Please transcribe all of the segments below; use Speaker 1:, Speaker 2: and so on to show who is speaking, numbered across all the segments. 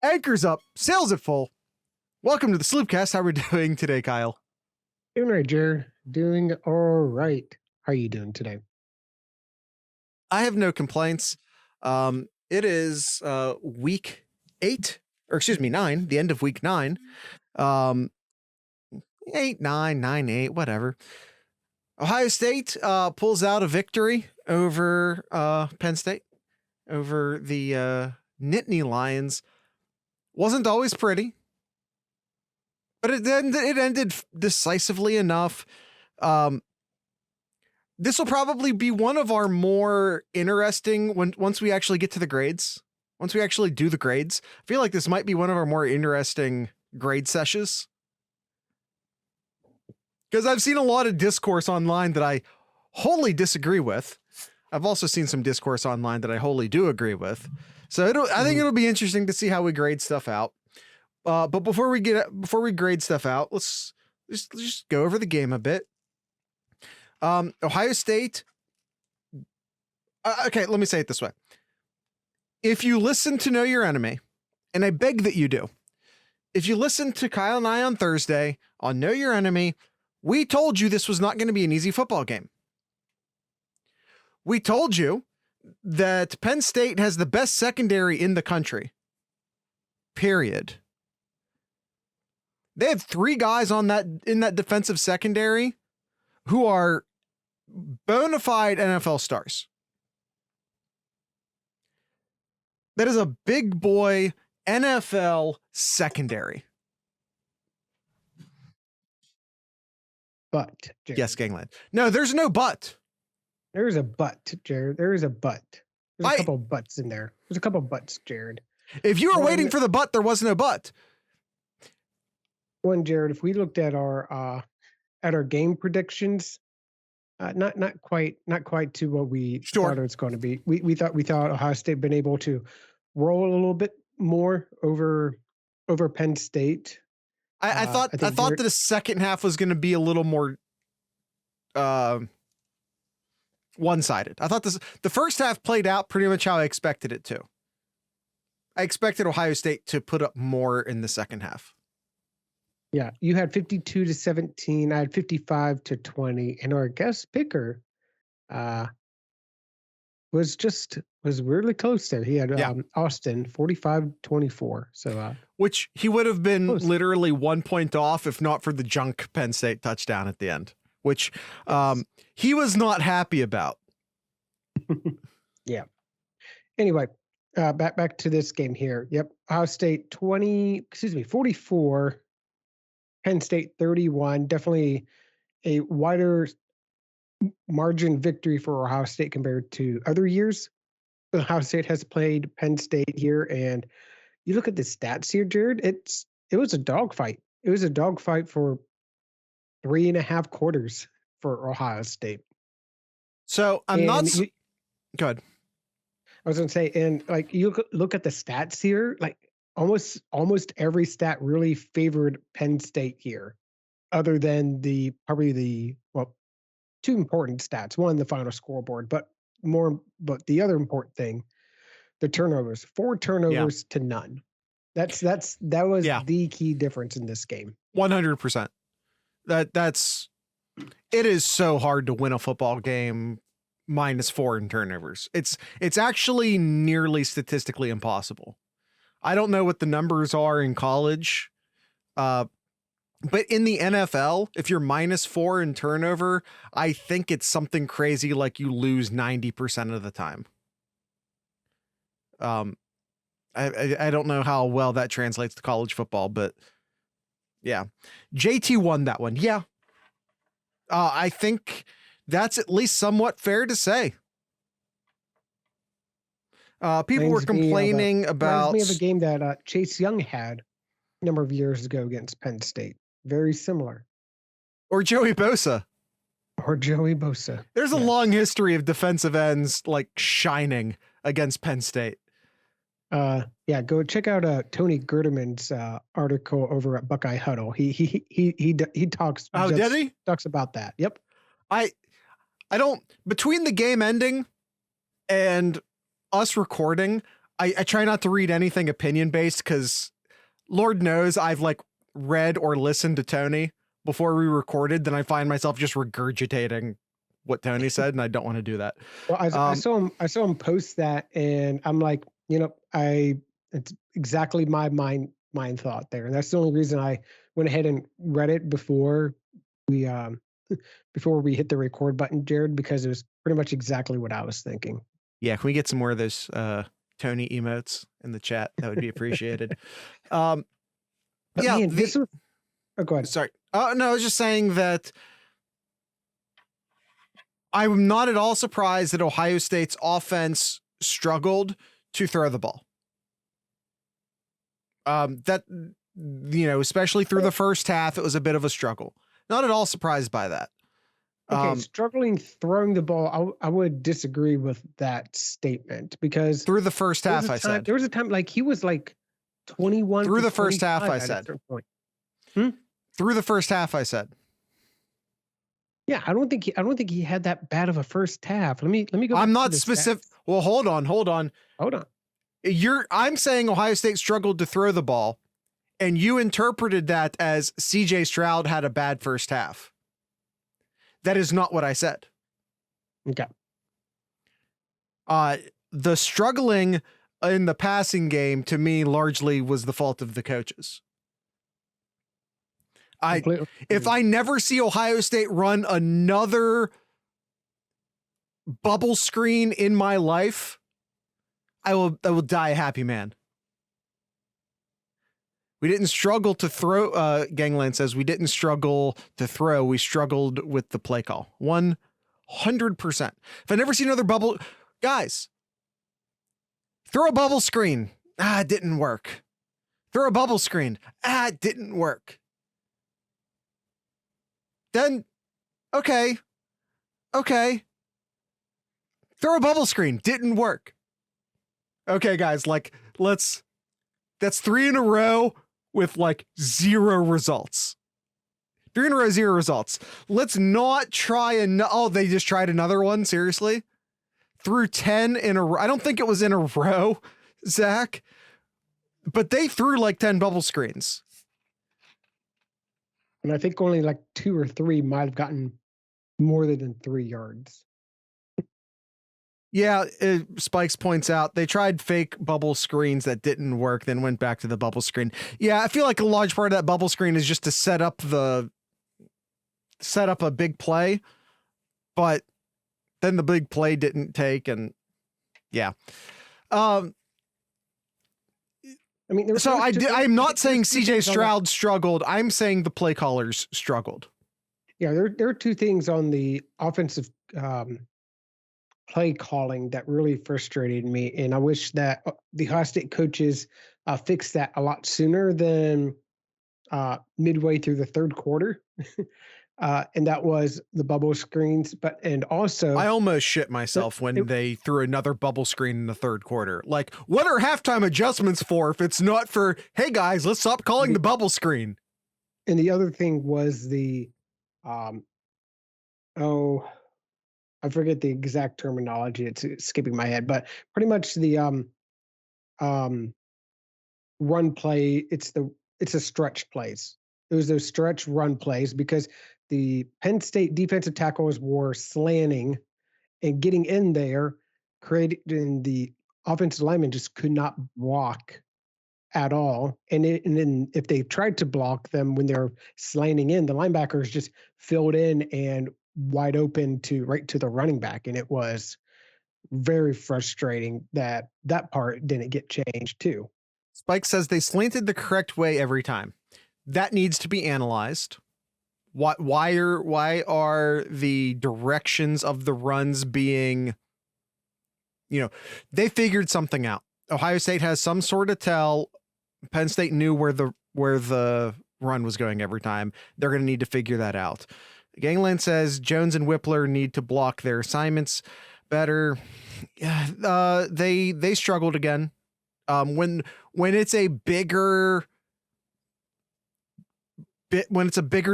Speaker 1: Anchors up, sails at full. Welcome to the Sloopcast. How are we doing today, Kyle?
Speaker 2: Doing right, Jared. Doing all right. How are you doing today?
Speaker 1: I have no complaints. It is week 8, or excuse me, 9, the end of week 9. 8, 9, 9, 8, whatever. Ohio State pulls out a victory over Penn State, over the Nittany Lions. Wasn't always pretty, but it ended decisively enough. This will probably be one of our more interesting once we actually get to the grades. Once we actually do the grades, I feel like this might be one of our more interesting grade sessions. Because I've seen a lot of discourse online that I wholly disagree with. I've also seen some discourse online that I wholly do agree with. So I think it'll be interesting to see how we grade stuff out. But before we grade stuff out, let's just go over the game a bit. Ohio State. Okay, let me say it this way. If you listen to Know Your Enemy, and I beg that you do, if you listen to Kyle and I on Thursday on Know Your Enemy, we told you this was not going to be an easy football game. We told you that Penn State has the best secondary in the country. Period. They have 3 guys in that defensive secondary who are bona fide NFL stars. That is a big boy NFL secondary.
Speaker 2: But, Jared.
Speaker 1: Yes, Gangland. No, there's no but.
Speaker 2: There's a but, Jared. There is a but. There's a couple buts in there. There's a couple buts, Jared.
Speaker 1: If you were waiting for the but, there was no but.
Speaker 2: One, Jared, if we looked at our game predictions, not quite to what we thought it was going to be. We thought Ohio State been able to roll a little bit more over Penn State.
Speaker 1: I thought that the second half was going to be a little more one-sided. I thought the first half played out pretty much how I expected it to. I expected Ohio State to put up more in the second half.
Speaker 2: Yeah, you had 52-17. I had 55-20, and our guest picker was really close there. He had Austin 45-24. So
Speaker 1: which he would have been close. Literally 1 point off if not for the junk Penn State touchdown at the end, which he was not happy about.
Speaker 2: Yeah. Anyway, back to this game here. Yep, Ohio State 44. Penn State 31, definitely a wider margin victory for Ohio State compared to other years. Ohio State has played Penn State here, and you look at the stats here, Jared, it was a dogfight. It was a dogfight for 3.5 quarters for Ohio State.
Speaker 1: So go ahead.
Speaker 2: I was going to say, and like you look at the stats here, like almost every stat really favored Penn State here, other than the 2 important stats. One, the final scoreboard, but the other important thing, the turnovers. 4 turnovers to none. That was the key difference in this game.
Speaker 1: 100%. It is so hard to win a football game -4 in turnovers. It's actually nearly statistically impossible. I don't know what the numbers are in college, but in the NFL, if you're -4 in turnover, I think it's something crazy like you lose 90% of the time. I don't know how well that translates to college football, but yeah, JT won that one. Yeah, I think that's at least somewhat fair to say. People were complaining about.
Speaker 2: Reminds me of a game that Chase Young had a number of years ago against Penn State. Very similar.
Speaker 1: Or Joey Bosa.
Speaker 2: There's
Speaker 1: a long history of defensive ends like shining against Penn State.
Speaker 2: Go check out Tony Gerdeman's article over at Buckeye Huddle. He talks.
Speaker 1: Oh, did he?
Speaker 2: Talks about that. Yep.
Speaker 1: I don't, between the game ending and us recording, I try not to read anything opinion based because Lord knows I've like read or listened to Tony before we recorded. Then I find myself just regurgitating what Tony said, and I don't want to do that.
Speaker 2: Well, I saw him post that, and I'm like, it's exactly my mind thought there, and that's the only reason I went ahead and read it before we hit the record button, Jared, because it was pretty much exactly what I was thinking.
Speaker 1: Yeah, can we get some more of those Tony emotes in the chat? That would be appreciated. Yeah,
Speaker 2: man, go ahead.
Speaker 1: Sorry. No, I was just saying that I'm not at all surprised that Ohio State's offense struggled to throw the ball. Especially through the first half, it was a bit of a struggle. Not at all surprised by that.
Speaker 2: Okay, struggling throwing the ball, I would disagree with that statement because
Speaker 1: through the first half,
Speaker 2: there was a time like he was like 21
Speaker 1: through the first half. I said through the first half. I said.
Speaker 2: Yeah, I don't think he had that bad of a first half. Let me go.
Speaker 1: I'm not specific. Well, hold on. I'm saying Ohio State struggled to throw the ball, and you interpreted that as CJ Stroud had a bad first half. That is not what I said.
Speaker 2: Okay.
Speaker 1: The struggling in the passing game to me largely was the fault of the coaches. If I never see Ohio State run another bubble screen in my life, I will die a happy man. We didn't struggle to throw. Gangland says we didn't struggle to throw. We struggled with the play call. 100%. If I never see another bubble, guys, throw a bubble screen. It didn't work. Throw a bubble screen. It didn't work. Then, okay. Throw a bubble screen. Didn't work. Okay, guys, that's 3 in a row with like 0 results. 3 in a row, 0 results. Let's not try they just tried another one. Seriously? Threw 10 in a row. I don't think it was in a row, Zach, but they threw like 10 bubble screens.
Speaker 2: And I think only like 2 or 3 might have gotten more than 3 yards.
Speaker 1: Yeah, Spikes points out they tried fake bubble screens that didn't work, then went back to the bubble screen. Yeah, I feel like a large part of that bubble screen is just to set up a big play, but then the big play didn't take, and yeah. I'm not saying CJ Stroud struggled. I'm saying the play callers struggled.
Speaker 2: Yeah, there are 2 things on the offensive play calling that really frustrated me, and I wish that the Ohio State coaches fixed that a lot sooner than midway through the third quarter. And that was the bubble screens, and also
Speaker 1: I almost shit myself when they threw another bubble screen in the third quarter. Like, what are halftime adjustments for if it's not for, hey guys, let's stop calling the bubble screen?
Speaker 2: And the other thing was the I forget the exact terminology. It's skipping my head, but pretty much the run play. It's a stretch plays. It was those stretch run plays because the Penn State defensive tackles were slanting and getting in there, creating the offensive lineman just could not block at all. And then if they tried to block them when they're slanting in, the linebackers just filled in and wide open right to the running back. And it was very frustrating that part didn't get changed too.
Speaker 1: Spike says they slanted the correct way every time. That needs to be analyzed. Why are the directions of the runs being, they figured something out. Ohio State has some sort of tell. Penn State knew where the run was going every time. They're going to need to figure that out. Gangland says Jones and Whippler need to block their assignments better. They struggled again. When it's a bigger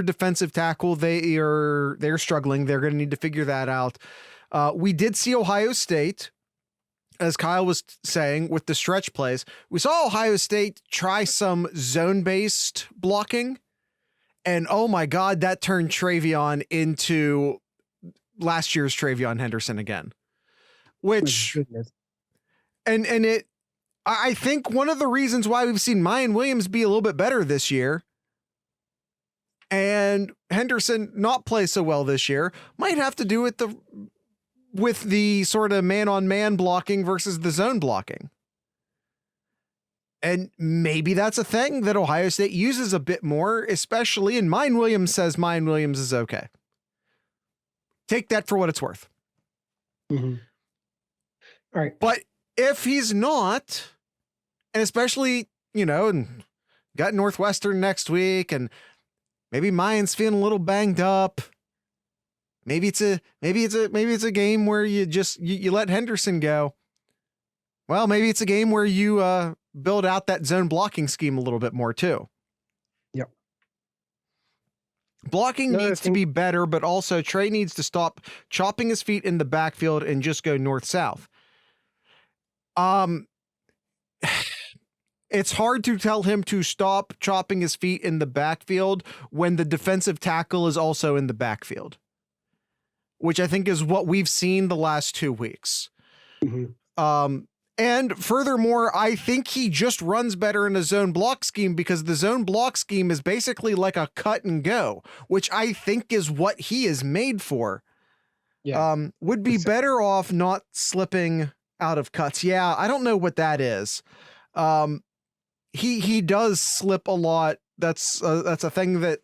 Speaker 1: defensive tackle, they're struggling. They're going to need to figure that out. We did see Ohio State as Kyle was saying with the stretch plays, we saw Ohio State try some zone-based blocking, and oh my God, that turned Travion into last year's Travion Henderson again. Which, and it, I think one of the reasons why we've seen Mayan Williams be a little bit better this year and Henderson not play so well this year might have to do with the sort of man-on-man blocking versus the zone blocking. And maybe that's a thing that Ohio State uses a bit more, especially, and Mayan Williams says Mayan Williams is okay. Take that for what it's worth.
Speaker 2: Mm-hmm. All right.
Speaker 1: But if he's not, and especially, and got Northwestern next week, and maybe Mayan's feeling a little banged up. Maybe it's a game where you let Henderson go. Well, maybe it's a game where you build out that zone blocking scheme a little bit more too.
Speaker 2: Yep.
Speaker 1: Blocking needs to be better, but also Trey needs to stop chopping his feet in the backfield and just go north-south. It's hard to tell him to stop chopping his feet in the backfield when the defensive tackle is also in the backfield, which I think is what we've seen the last 2 weeks.
Speaker 2: Mm-hmm.
Speaker 1: And furthermore, I think he just runs better in a zone block scheme because the zone block scheme is basically like a cut and go, which I think is what he is made for.
Speaker 2: Yeah.
Speaker 1: Would be better off not slipping out of cuts. Yeah, I don't know what that is. He does slip a lot. That's a thing that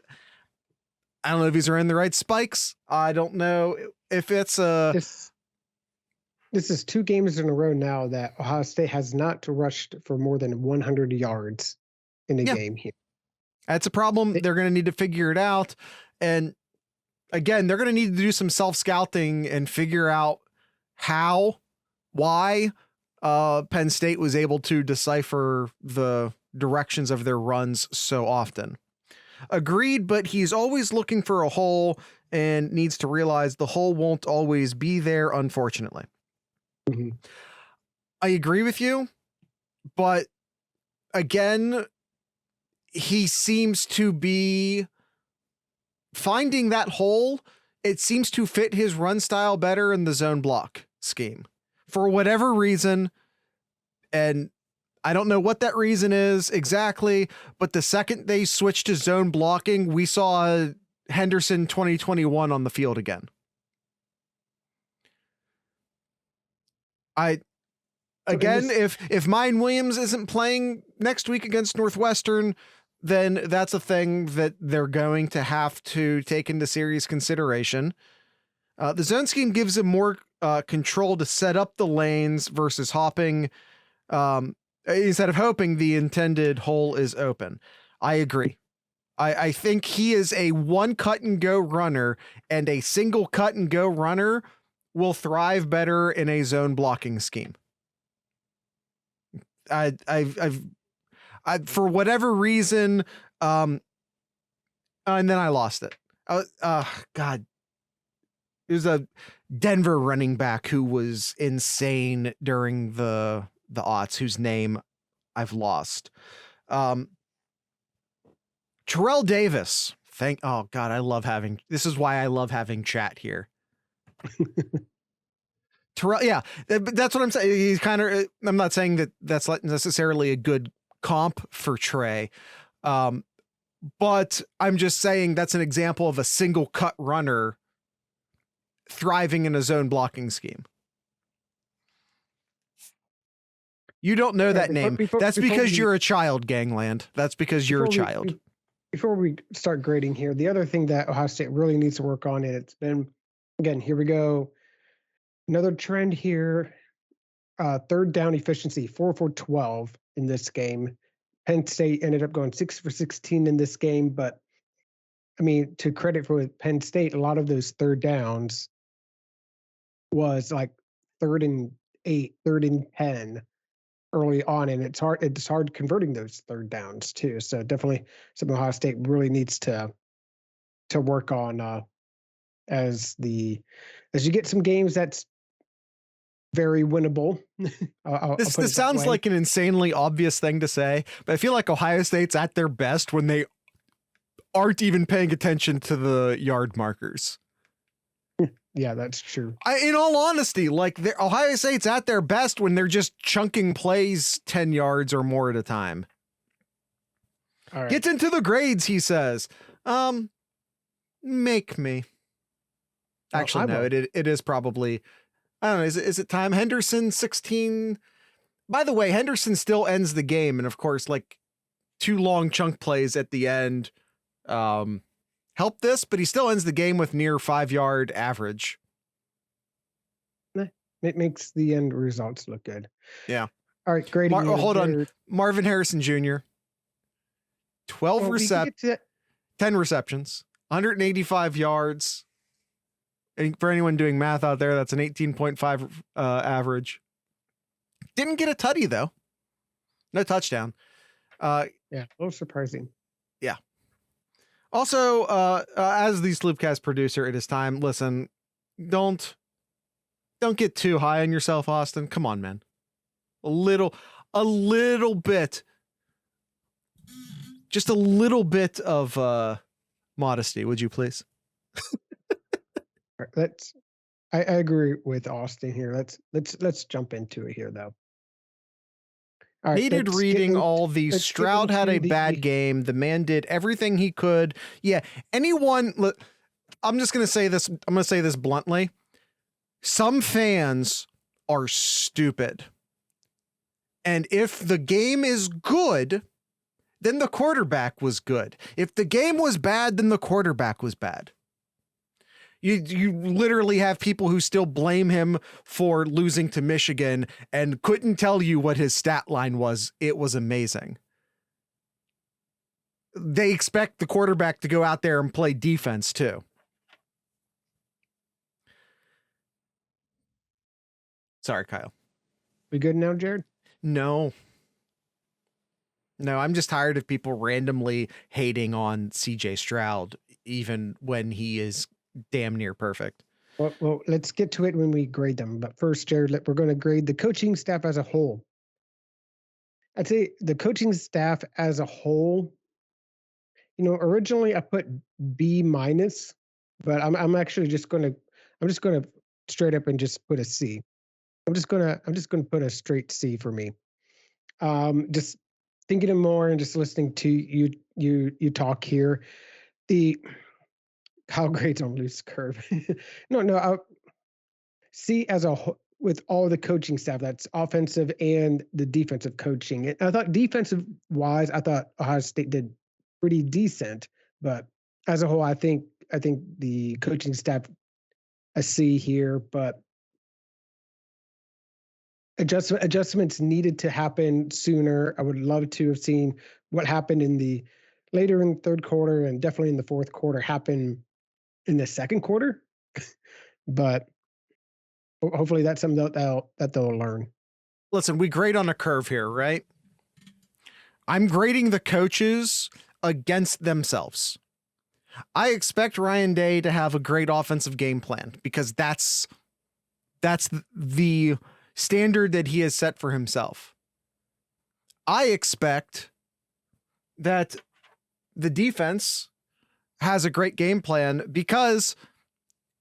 Speaker 1: I don't know if he's wearing the right spikes. I don't know if it's
Speaker 2: This is 2 games in a row now that Ohio State has not rushed for more than 100 yards in a game here.
Speaker 1: That's a problem. They're going to need to figure it out. And again, they're going to need to do some self-scouting and figure out why Penn State was able to decipher the directions of their runs so often. Agreed, but he's always looking for a hole and needs to realize the hole won't always be there, unfortunately.
Speaker 2: Mm-hmm.
Speaker 1: I agree with you, but again, he seems to be finding that hole. It seems to fit his run style better in the zone block scheme for whatever reason. And I don't know what that reason is exactly, but the second they switched to zone blocking, we saw Henderson 2021 on the field again. If Mayan Williams isn't playing next week against Northwestern, then that's a thing that they're going to have to take into serious consideration. The zone scheme gives him more control to set up the lanes versus hopping, instead of hoping the intended hole is open. I agree. I think he is a one cut and go runner, and a single cut and go runner will thrive better in a zone blocking scheme. I've for whatever reason, and then I lost it. God, it was a Denver running back who was insane during the aughts, whose name I've lost. Terrell Davis. Oh God, this is why I love having chat here. Terrell, yeah, that's what I'm saying. He's kind of, I'm not saying that that's necessarily a good comp for Trey. But I'm just saying that's an example of a single cut runner thriving in a zone blocking scheme. You don't know that name. That's because you're a child, Gangland. That's because you're a child.
Speaker 2: Before we start grading here, the other thing that Ohio State really needs to work on, and it's been, again, here we go. Another trend here, third down efficiency, 4 for 12 in this game. Penn State ended up going 6 for 16 in this game, but I mean, to credit for Penn State, a lot of those third downs was like 3rd and 8, 3rd and 10 early on, and it's hard converting those third downs too. So definitely something Ohio State really needs to work on as you get some games that's very winnable. I'll
Speaker 1: This
Speaker 2: put
Speaker 1: this
Speaker 2: it that
Speaker 1: sounds
Speaker 2: way.
Speaker 1: like an insanely obvious thing to say, but I feel like Ohio State's at their best when they aren't even paying attention to the yard markers.
Speaker 2: Yeah, that's true.
Speaker 1: In all honesty, like Ohio State's at their best when they're just chunking plays 10 yards or more at a time.
Speaker 2: All right.
Speaker 1: Gets into the grades, he says. Make me. Actually, no, it is probably, I don't know, is it time? Henderson 16. By the way, Henderson still ends the game, and of course, like 2 long chunk plays at the end help this, but he still ends the game with near 5-yard average.
Speaker 2: It makes the end results look good.
Speaker 1: Yeah.
Speaker 2: All right, great.
Speaker 1: Hold on. Marvin Harrison Jr. 10 receptions, 185 yards. And for anyone doing math out there, that's an 18.5 average. Didn't get a tutty, though. No touchdown.
Speaker 2: Yeah, a little surprising.
Speaker 1: Yeah. Also, as the Sloopcast producer, it is time. Listen, don't get too high on yourself, Austin. Come on, man. A little bit. Just a little bit of modesty, would you please?
Speaker 2: I agree with Austin here. Let's jump into it here, though.
Speaker 1: All right, needed reading all these. Stroud had a bad game. The man did everything he could. Yeah, anyone. I'm just gonna say this. I'm gonna say this bluntly. Some fans are stupid, and if the game is good, then the quarterback was good. If the game was bad, then the quarterback was bad. You literally have people who still blame him for losing to Michigan and couldn't tell you what his stat line was. It was amazing. They expect the quarterback to go out there and play defense too. Sorry, Kyle.
Speaker 2: We good now, Jared?
Speaker 1: No, I'm just tired of people randomly hating on CJ Stroud, even when he is damn near perfect.
Speaker 2: Well, let's get to it when we grade them. But first, Jared, we're going to grade the coaching staff as a whole. I'd say the coaching staff as a whole, originally I put B-, but I'm actually just going to straight up and just put a C. I'm just going to put a straight C for me. Just thinking of more and just listening to you talk here. The Kyle grades on loose curve. No. C as a whole, with all the coaching staff, that's offensive and the defensive coaching. I thought defensive wise, I thought Ohio State did pretty decent, but as a whole, I think the coaching staff a C here, but adjustments needed to happen sooner. I would love to have seen what happened later in the third quarter and definitely in the fourth quarter happen in the second quarter, but hopefully that's something that they'll learn.
Speaker 1: Listen, we grade on a curve here, right? I'm grading the coaches against themselves. I expect Ryan Day to have a great offensive game plan because that's the standard that he has set for himself. I expect that the defense has a great game plan because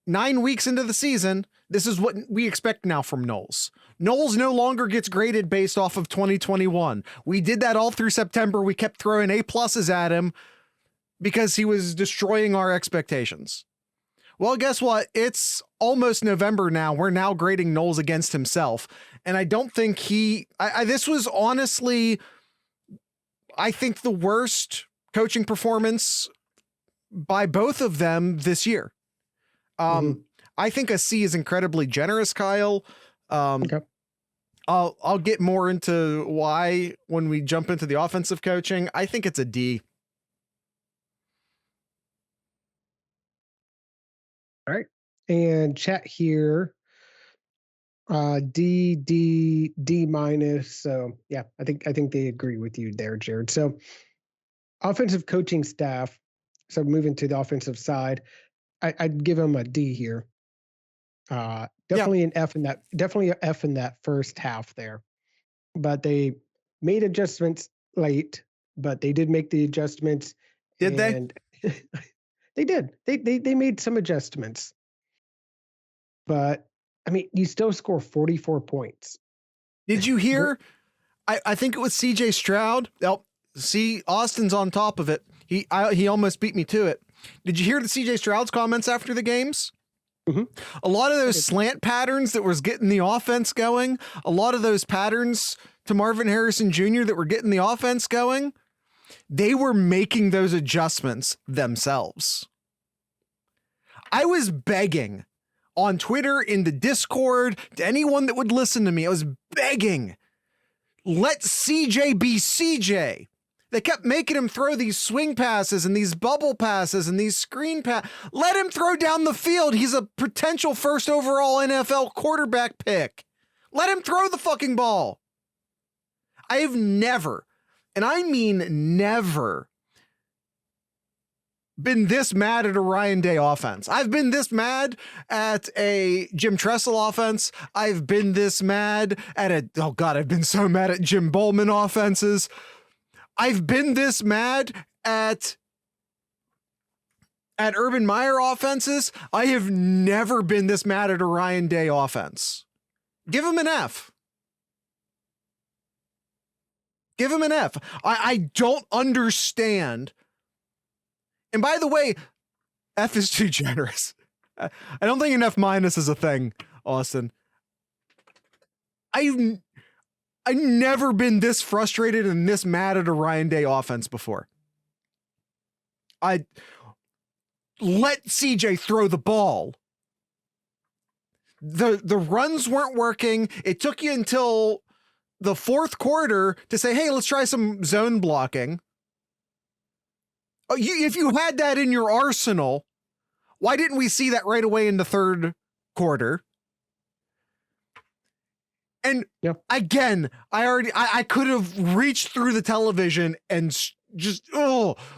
Speaker 1: 9 weeks into the season, this is what we expect now from Knowles. Knowles no longer gets graded based off of 2021. We did that all through September. We kept throwing A+ at him because he was destroying our expectations. Well, guess what? It's almost November now. We're now grading Knowles against himself. And I don't think this was honestly, I think, the worst coaching performance by both of them this year. I think a C is incredibly generous, Kyle.
Speaker 2: Okay.
Speaker 1: I'll get more into why when we jump into the offensive coaching. I think it's a D.
Speaker 2: All right. And chat here, D-. So yeah, I think they agree with you there, Jared. So offensive coaching staff. So moving to the offensive side, I'd give them a D here. Definitely an F in that. Definitely an F in that first half there. But they made adjustments late. But they did make the adjustments.
Speaker 1: Did they?
Speaker 2: And they did. They made some adjustments. But I mean, you still score 44 points.
Speaker 1: Did you hear? I think it was CJ Stroud. Oh, see, Austin's on top of it. He almost beat me to it. Did you hear the CJ Stroud's comments after the games?
Speaker 2: Mm-hmm.
Speaker 1: A lot of those slant patterns that was getting the offense going, a lot of those patterns to Marvin Harrison Jr. that were getting the offense going, they were making those adjustments themselves. I was begging on Twitter, in the Discord, to anyone that would listen to me, I was begging, let CJ be CJ. They kept making him throw these swing passes and these bubble passes and these screen passes. Let him throw down the field. He's a potential first overall NFL quarterback pick. Let him throw the fucking ball. I have never, and I mean never, been this mad at a Ryan Day offense. I've been this mad at a Jim Tressel offense. I've been this mad at I've been so mad at Jim Bowman offenses. I've been this mad at Urban Meyer offenses. I have never been this mad at a Ryan Day offense. Give him an F. Give him an F. I don't understand. And by the way, F is too generous. I don't think an F minus is a thing, Austin. I've never been this frustrated and this mad at a Ryan Day offense before. I let CJ throw the ball. The runs weren't working. It took you until the fourth quarter to say, hey, let's try some zone blocking. If you had that in your arsenal, why didn't we see that right away in the third quarter? And again, I could have reached through the television and just,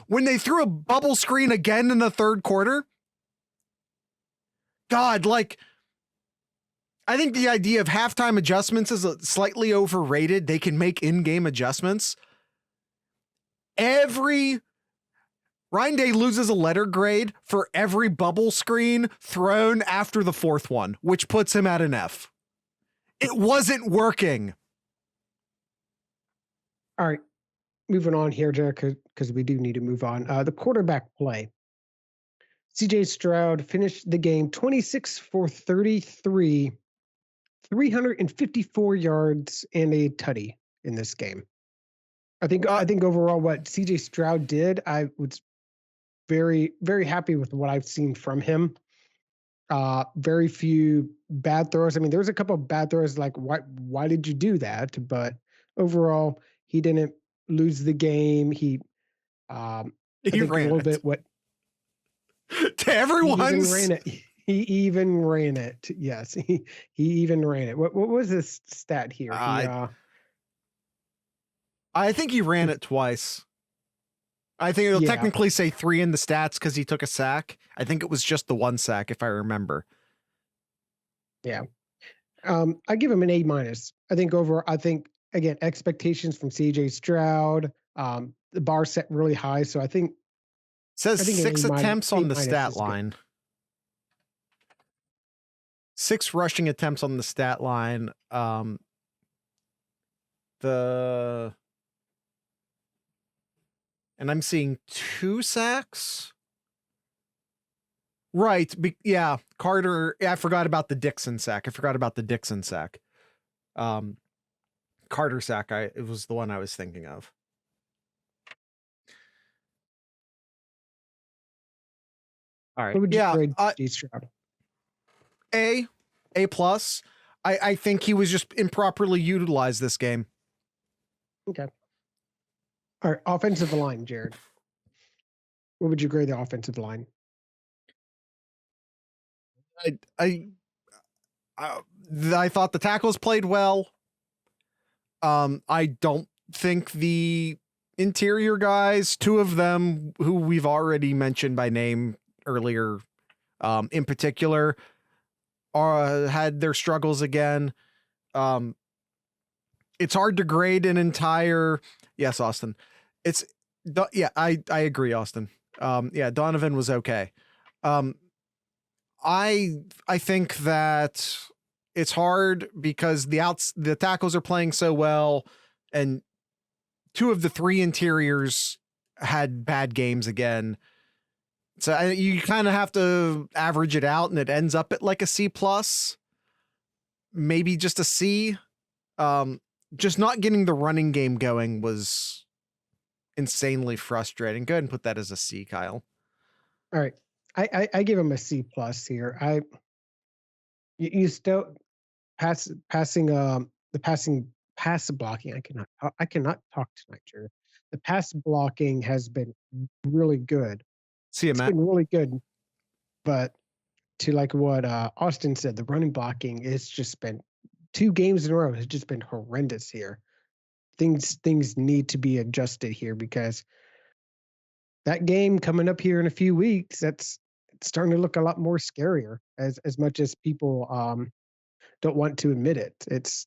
Speaker 1: when they threw a bubble screen again in the third quarter, God, I think the idea of halftime adjustments is slightly overrated. They can make in-game adjustments. Ryan Day loses a letter grade for every bubble screen thrown after the fourth one, which puts him at an F. It wasn't working.
Speaker 2: All right. Moving on here, Jared, because we do need to move on. The quarterback play. CJ Stroud finished the game 26 for 33, 354 yards and a tutty in this game. I think overall what CJ Stroud did, I was very, very happy with what I've seen from him. Very few bad throws. I mean, there was a couple of bad throws, like why did you do that? But overall, he didn't lose the game. He ran a little bit what
Speaker 1: to everyone's.
Speaker 2: He even ran it. Yes, he even ran it. What was this stat here?
Speaker 1: I think he ran it twice. I think it'll technically say 3 in the stats because he took a sack. I think it was just the 1 sack, if I remember.
Speaker 2: Yeah. I give him an A-. I think again, expectations from CJ Stroud, the bar set really high. So I think.
Speaker 1: Says 6 attempts on the stat line. 6 rushing attempts on the stat line. And I'm seeing 2 sacks. Right. Carter. I forgot about the Dixon sack. Carter sack. It was the one I was thinking of. All right.
Speaker 2: What would you grade Stroud?
Speaker 1: A+. I think he was just improperly utilized this game.
Speaker 2: Okay. All right, offensive line, Jared. What would you grade the offensive line?
Speaker 1: I thought the tackles played well. I don't think the interior guys, 2 of them who we've already mentioned by name earlier, in particular, had their struggles again. It's hard to grade an entire. Yes, Austin. It's yeah, I agree, Austin. Yeah, Donovan was okay. I think that it's hard because the tackles are playing so well, and two of the three interiors had bad games again. So you kind of have to average it out, and it ends up at like a C plus, maybe just a C. Just not getting the running game going was insanely frustrating. Go ahead and put that as a C, Kyle.
Speaker 2: All right. I give him a C plus here. You still passing the pass blocking. I cannot talk tonight, Jared. The pass blocking has been really good.
Speaker 1: See you,
Speaker 2: It's
Speaker 1: Matt.
Speaker 2: been really good, but to like what Austin said, the running blocking is just been 2 games in a row has just been horrendous here. Things need to be adjusted here because that game coming up here in a few weeks, it's starting to look a lot more scarier as much as people don't want to admit it. It's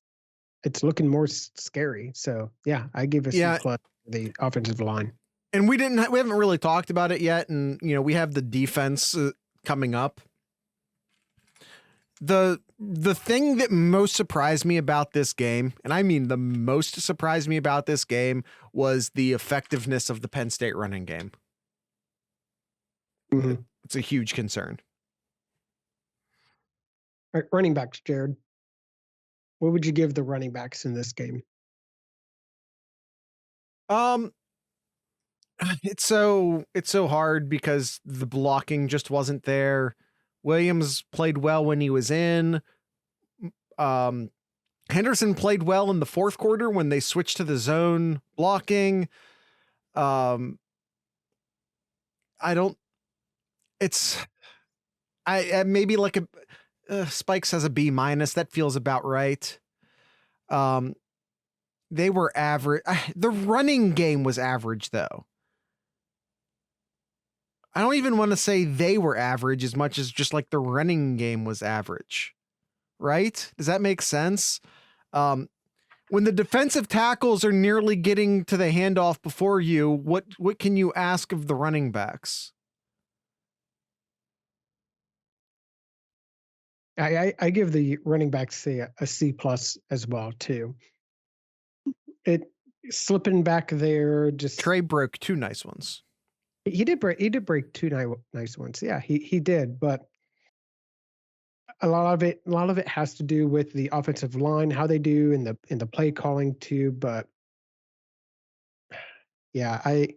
Speaker 2: looking more scary. So yeah, I give a C plus for the offensive line.
Speaker 1: And we haven't really talked about it yet. And, we have the defense coming up. The thing that most surprised me about this game, and I mean the most surprised me about this game, was the effectiveness of the Penn State running game.
Speaker 2: Mm-hmm.
Speaker 1: It's a huge concern.
Speaker 2: All right, running backs, Jared. What would you give the running backs in this game?
Speaker 1: It's so hard because the blocking just wasn't there. Williams played well when he was in. Henderson played well in the fourth quarter when they switched to the zone blocking. I maybe like Spikes has a B minus. That feels about right. They were average. The running game was average though. I don't even want to say they were average as much as just like the running game was average. Right? Does that make sense? When the defensive tackles are nearly getting to the handoff before you, what can you ask of the running backs?
Speaker 2: I give the running backs a C plus as well too. It slipping back there. Just
Speaker 1: Trey broke 2 nice ones.
Speaker 2: He did break 2 nice ones. Yeah, he did, but a lot of it has to do with the offensive line, how they do in the play calling too. But yeah, I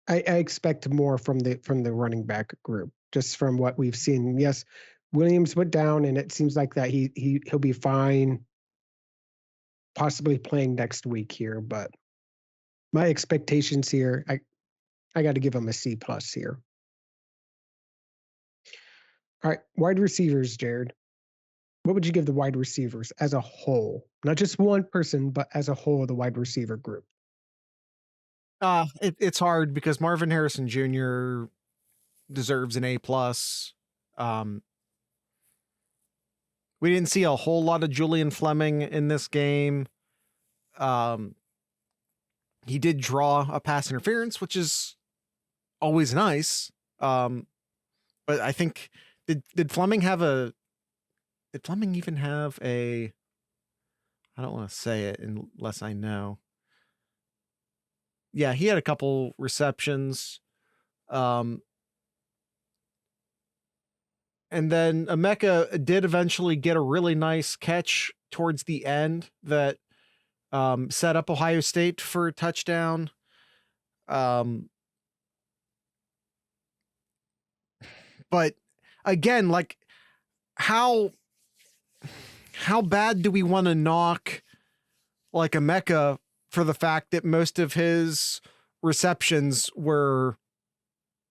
Speaker 2: expect more from the running back group, just from what we've seen. Yes, Williams went down, and it seems like that he'll be fine, possibly playing next week here. But my expectations here, I got to give him a C plus here. All right, wide receivers, Jared. What would you give the wide receivers as a whole? Not just one person, but as a whole, the wide receiver group.
Speaker 1: It's hard because Marvin Harrison Jr. deserves an A plus. We didn't see a whole lot of Julian Fleming in this game. He did draw a pass interference, which is always nice. But I think did Fleming even have a? I don't want to say it unless I know. Yeah, he had a couple receptions. And then Emeka did eventually get a really nice catch towards the end that set up Ohio State for a touchdown. But again, like how bad do we want to knock like Emeka for the fact that most of his receptions were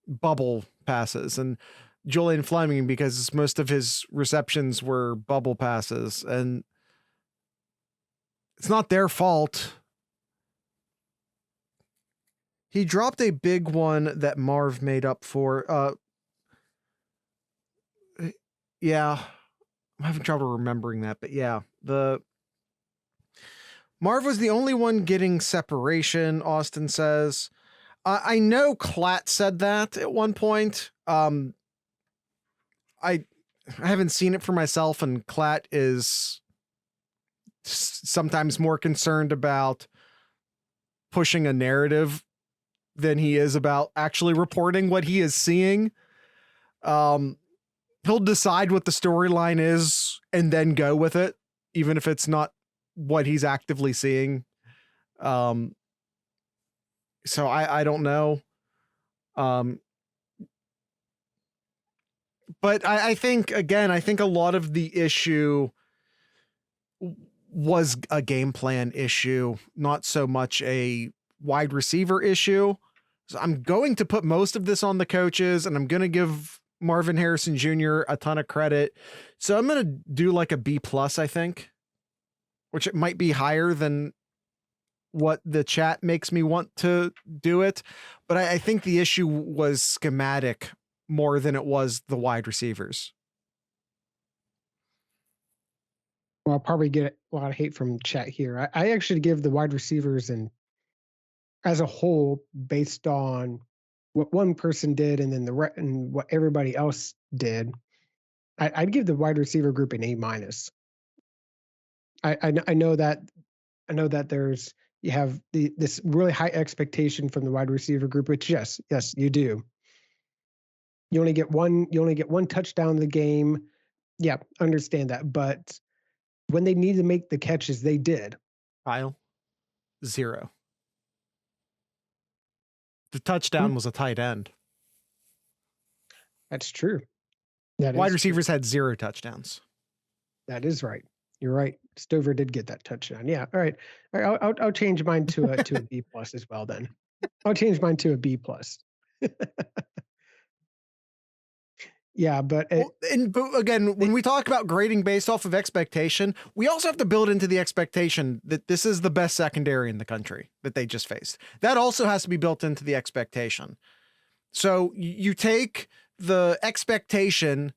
Speaker 1: bubble passes, and Julian Fleming because most of his receptions were bubble passes, and it's not their fault. He dropped a big one that Marv made up for. Yeah, I'm having trouble remembering that, but yeah, Marv was the only one getting separation, Austin says. I know Klatt said that at one point. I haven't seen it for myself, and Klatt is sometimes more concerned about pushing a narrative than he is about actually reporting what he is seeing. He'll decide what the storyline is and then go with it, even if it's not what he's actively seeing. So I don't know. But I think, again, I think a lot of the issue was a game plan issue, not so much a wide receiver issue. So I'm going to put most of this on the coaches, and I'm going to give Marvin Harrison Jr. a ton of credit. So I'm going to do like a B+, I think, which it might be higher than what the chat makes me want to do it. But I think the issue was schematic more than it was the wide receivers.
Speaker 2: Well, I'll probably get a lot of hate from chat here. I actually give the wide receivers and as a whole, based on what one person did and then and what everybody else did, I'd give the wide receiver group an A-. I know that you have this really high expectation from the wide receiver group, which yes, you do. You only get one touchdown in the game. Yeah, understand that. But when they need to make the catches, they did.
Speaker 1: Kyle, 0. The touchdown was a tight end.
Speaker 2: That's true.
Speaker 1: Wide receivers had 0 touchdowns.
Speaker 2: That is right. You're right. Stover did get that touchdown. Yeah. All right. I'll change mine to a B+ as well. Then I'll change mine to a B+. Yeah, but
Speaker 1: again, when we talk about grading based off of expectation, we also have to build into the expectation that this is the best secondary in the country that they just faced. That also has to be built into the expectation. So you take the expectation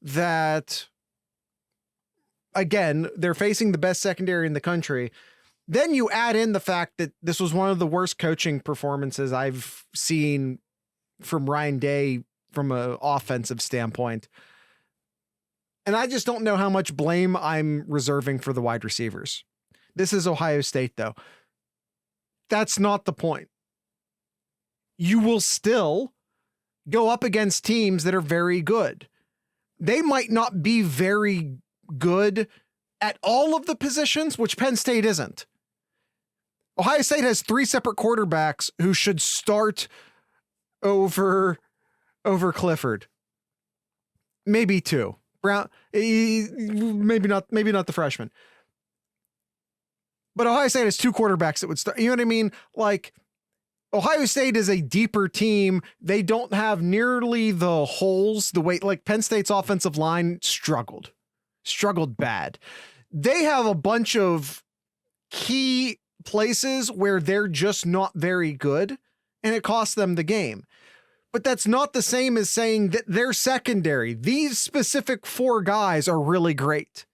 Speaker 1: that, again, they're facing the best secondary in the country. Then you add in the fact that this was one of the worst coaching performances I've seen from Ryan Day from an offensive standpoint. And I just don't know how much blame I'm reserving for the wide receivers. This is Ohio State, though. That's not the point. You will still go up against teams that are very good. They might not be very good at all of the positions, which Penn State isn't. Ohio State has 3 separate quarterbacks who should start over Clifford. Maybe 2. Brown, maybe not the freshman. But Ohio State has 2 quarterbacks that would start. You know what I mean? Like, Ohio State is a deeper team. They don't have nearly the holes, the way, like Penn State's offensive line struggled bad. They have a bunch of key places where they're just not very good, and it costs them the game. But that's not the same as saying that their secondary, these specific 4 guys, are really great.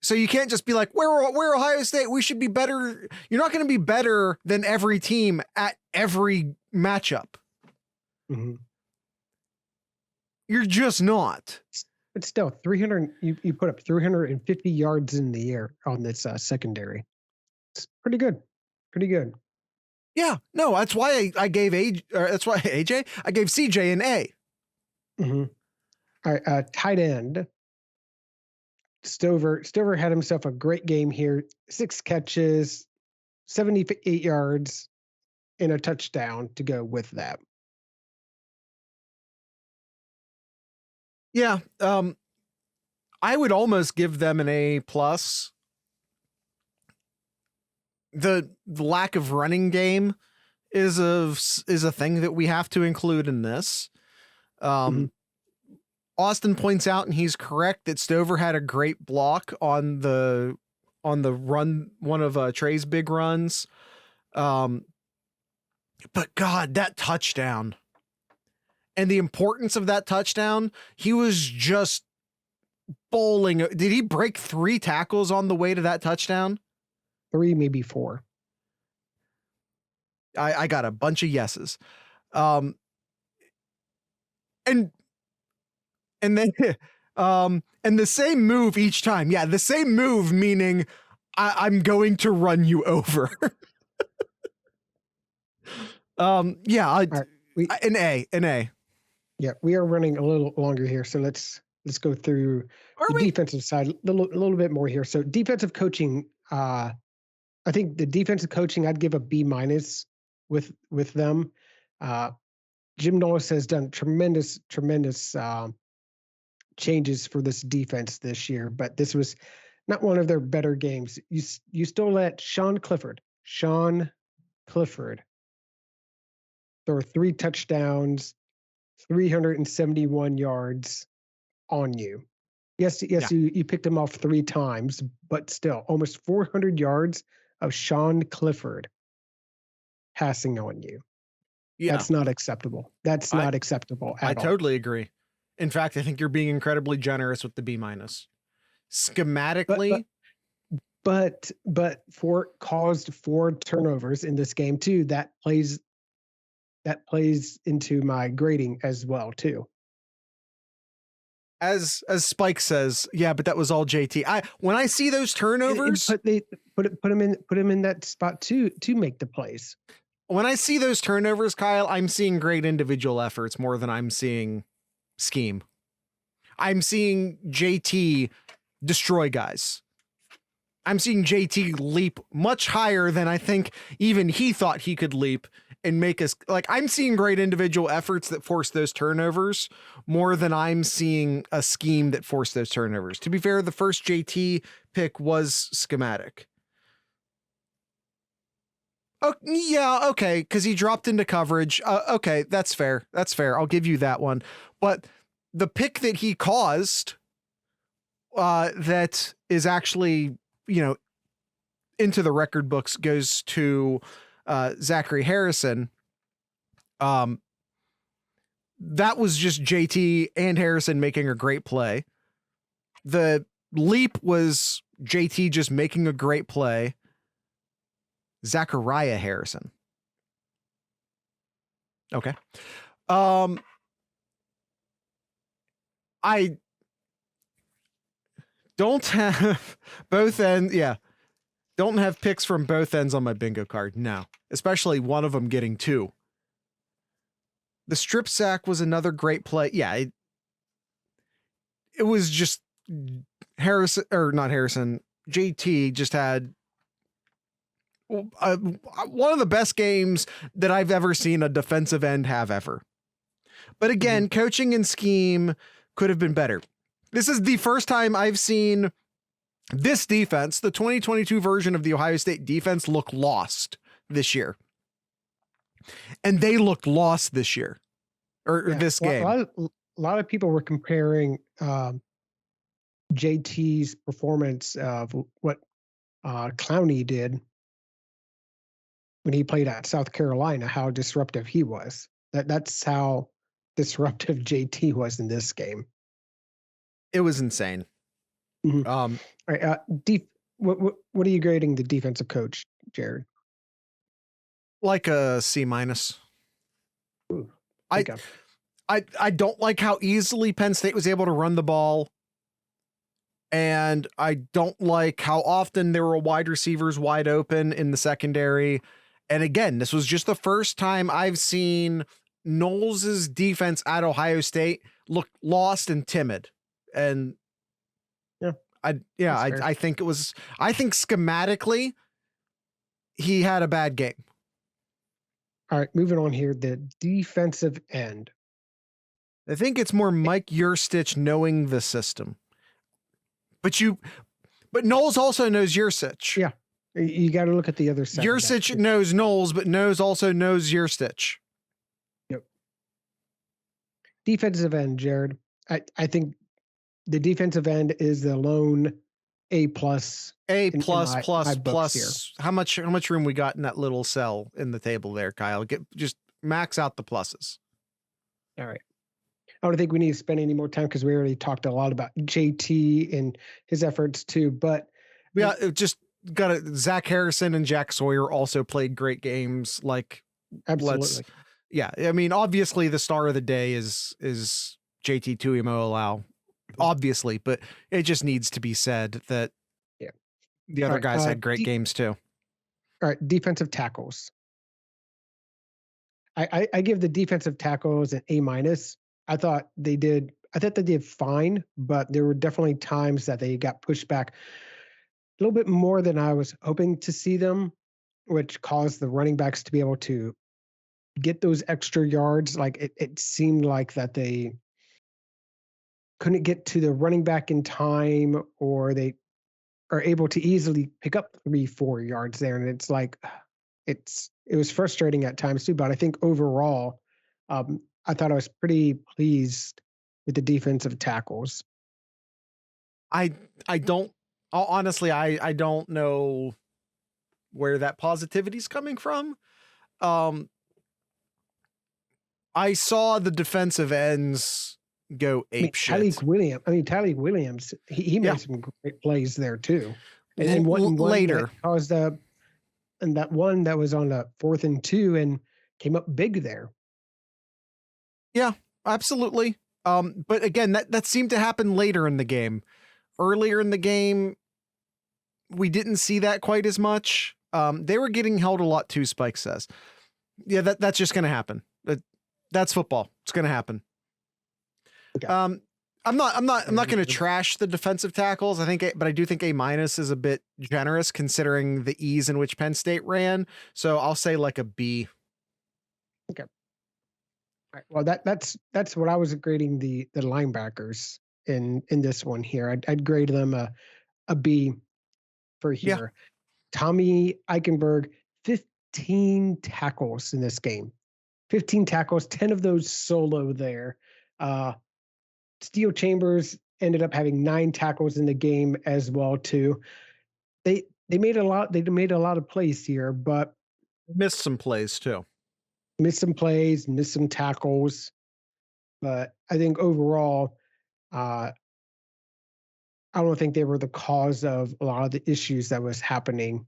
Speaker 1: So you can't just be like, we're Ohio State, we should be better. You're not going to be better than every team at every matchup.
Speaker 2: Mm-hmm.
Speaker 1: You're just not.
Speaker 2: But still, 300. You put up 350 yards in the air on this secondary. It's pretty good. Pretty good.
Speaker 1: Yeah, no, that's why I gave AJ. I gave CJ an A.
Speaker 2: Mm-hmm. All right, tight end. Stover had himself a great game here. 6 catches, 78 yards, and a touchdown to go with that.
Speaker 1: Yeah, I would almost give them an A+. The lack of running game is a thing that we have to include in this. Austin points out, and he's correct, that Stover had a great block on the run, one of Trey's big runs. But God, that touchdown. and the importance of that touchdown, he was just bowling. Did he break 3 tackles on the way to that touchdown?
Speaker 2: 3, maybe 4.
Speaker 1: I got a bunch of yeses. And then and the same move each time. Yeah, the same move, meaning I'm going to run you over. Yeah,
Speaker 2: All right.
Speaker 1: an A.
Speaker 2: Yeah, we are running a little longer here, so let's go through the defensive side a little bit more here. So defensive coaching, I think the defensive coaching I'd give a B- with them. Jim Knowles has done tremendous changes for this defense this year, but this was not one of their better games. You still let Sean Clifford throw 3 touchdowns, 371 yards on you. Yes, yeah. You picked him off 3 times, but still almost 400 yards of Sean Clifford passing on you. Yeah. That's not acceptable. That's not acceptable at all.
Speaker 1: I totally agree. In fact, I think you're being incredibly generous with the B-. Schematically.
Speaker 2: But caused 4 turnovers in this game too. That plays into my grading as well too.
Speaker 1: As Spike says, yeah, but that was all JT. When I see those turnovers,
Speaker 2: they put him in that spot to make the plays.
Speaker 1: When I see those turnovers, Kyle, I'm seeing great individual efforts more than I'm seeing scheme. I'm seeing JT destroy guys. I'm seeing JT leap much higher than I think even he thought he could leap and make us like. I'm seeing great individual efforts that force those turnovers more than I'm seeing a scheme that forced those turnovers. To be fair, the first JT pick was schematic. Oh, yeah, okay, because he dropped into coverage. Okay, that's fair. That's fair. I'll give you that one. But the pick that he caused, that is actually, into the record books, goes to Zachary Harrison. That was just JT and Harrison making a great play. The leap was JT just making a great play. Zachariah Harrison. Okay. I don't have both ends. Yeah. Don't have picks from both ends on my bingo card. No, especially one of them getting 2. The strip sack was another great play. Yeah. It was just Harrison, or not Harrison. JT just had one of the best games that I've ever seen a defensive end have ever. But again, coaching and scheme could have been better. This is the first time I've seen this defense, the 2022 version of the Ohio State defense, look lost this year. And they looked lost this year, or this game.
Speaker 2: A lot of people were comparing JT's performance of what Clowney did when he played at South Carolina, how disruptive he was. That's how disruptive JT was in this game.
Speaker 1: It was insane.
Speaker 2: Mm-hmm. All right, what are you grading the defensive coach, Jared?
Speaker 1: Like a C-.
Speaker 2: Ooh,
Speaker 1: I don't like how easily Penn State was able to run the ball. And I don't like how often there were wide receivers wide open in the secondary. And again, this was just the first time I've seen Knowles' defense at Ohio State look lost and timid. And I think schematically he had a bad game.
Speaker 2: All right, moving on here. The defensive end.
Speaker 1: I think it's more Mike Yurstich knowing the system. But Knowles also knows Yurstich.
Speaker 2: Yeah. You got to look at the other side.
Speaker 1: Yurstich knows Knowles, but Knowles also knows Yurstich.
Speaker 2: Yep. Defensive end, Jared. I think the defensive end is the lone A+.
Speaker 1: A++++. How much room we got in that little cell in the table there, Kyle? Just max out the pluses.
Speaker 2: All right. I don't think we need to spend any more time because we already talked a lot about JT and his efforts too. But
Speaker 1: Yeah, it just got to Zach Harrison and Jack Sawyer also played great games. Like, let's,
Speaker 2: absolutely.
Speaker 1: yeah. I mean, obviously the star of the day is JT Tuimoloau, obviously, but it just needs to be said that
Speaker 2: Yeah.
Speaker 1: the
Speaker 2: All
Speaker 1: other
Speaker 2: right.
Speaker 1: guys had great games too.
Speaker 2: All right. Defensive tackles. I give the defensive tackles an A minus. I thought they did. I thought they did fine, but there were definitely times that they got pushed back a little bit more than I was hoping to see them, which caused the running backs to be able to get those extra yards. Like it seemed like that they couldn't get to the running back in time, or they are able to easily pick up 3-4 yards there. And it's like it was frustrating at times too. But I think overall, I thought I was pretty pleased with the defensive tackles.
Speaker 1: I I don't honestly I don't know where that positivity is coming from. Um I saw the defensive ends go ape shit.
Speaker 2: Tyleek Williams, he
Speaker 1: Yeah.
Speaker 2: made some great plays there too. And one
Speaker 1: Later.
Speaker 2: that caused and that one that was on a 4th and 2 and came up big there.
Speaker 1: Yeah, absolutely. But again, that seemed to happen later in the game. Earlier in the game, we didn't see that quite as much. They were getting held a lot too, Spike says. Yeah, that's just gonna happen. That's football. It's gonna happen.
Speaker 2: Okay.
Speaker 1: I'm not gonna trash the defensive tackles. But I do think A minus is a bit generous considering the ease in which Penn State ran. So I'll say like a B.
Speaker 2: Okay. All right. Well, that's what I was grading the linebackers in this one here. I'd grade them a B for here.
Speaker 1: Yeah.
Speaker 2: Tommy Eichenberg, 15 tackles in this game. 15 tackles, 10 of those solo there. Steel Chambers ended up having 9 tackles in the game as well too. They made a lot. They made a lot of plays here, but
Speaker 1: Missed some plays too.
Speaker 2: missed some plays, missed some tackles. But I think overall, uh, I don't think they were the cause of a lot of the issues that was happening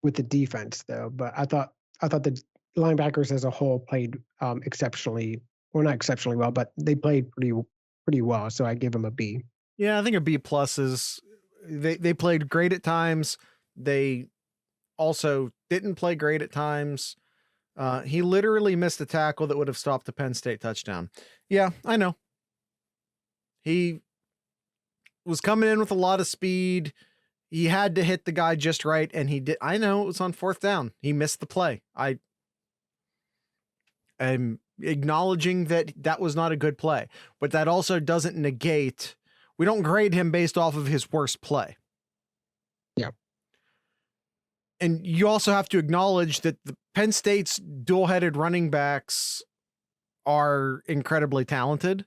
Speaker 2: with the defense, though. But I thought the linebackers as a whole played exceptionally, well, not exceptionally well, but they played pretty well. So I give them a B.
Speaker 1: Yeah, I think a B plus is they played great at times. They also didn't play great at times. He literally missed a tackle that would have stopped the Penn State touchdown. Yeah, I know. He was coming in with a lot of speed. He had to hit the guy just right, and he did. I know it was on 4th down. He missed the play. I am acknowledging that was not a good play, but that also doesn't negate. We don't grade him based off of his worst play.
Speaker 2: Yeah.
Speaker 1: And you also have to acknowledge that the Penn State's dual-headed running backs are incredibly talented.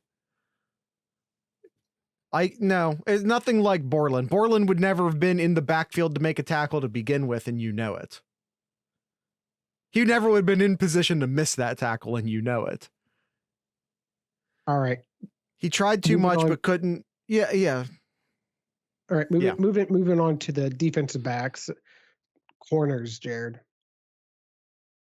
Speaker 1: No, it's nothing like Borland. Borland would never have been in the backfield to make a tackle to begin with, and you know it. He never would have been in position to miss that tackle, and you know it.
Speaker 2: All right.
Speaker 1: He tried too much, but couldn't. Yeah.
Speaker 2: All right. Moving on to the defensive backs, corners, Jared.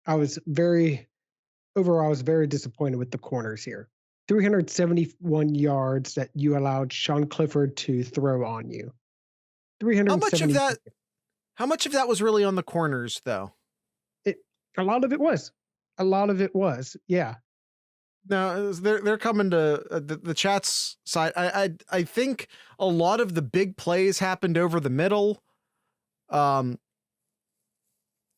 Speaker 2: Overall, I was very disappointed with the corners here. 371 yards that you allowed Sean Clifford to throw on you. 370.
Speaker 1: How much of that was really on the corners, though?
Speaker 2: A lot of it was. Yeah.
Speaker 1: No, they're coming to the chat's side. I think a lot of the big plays happened over the middle. No,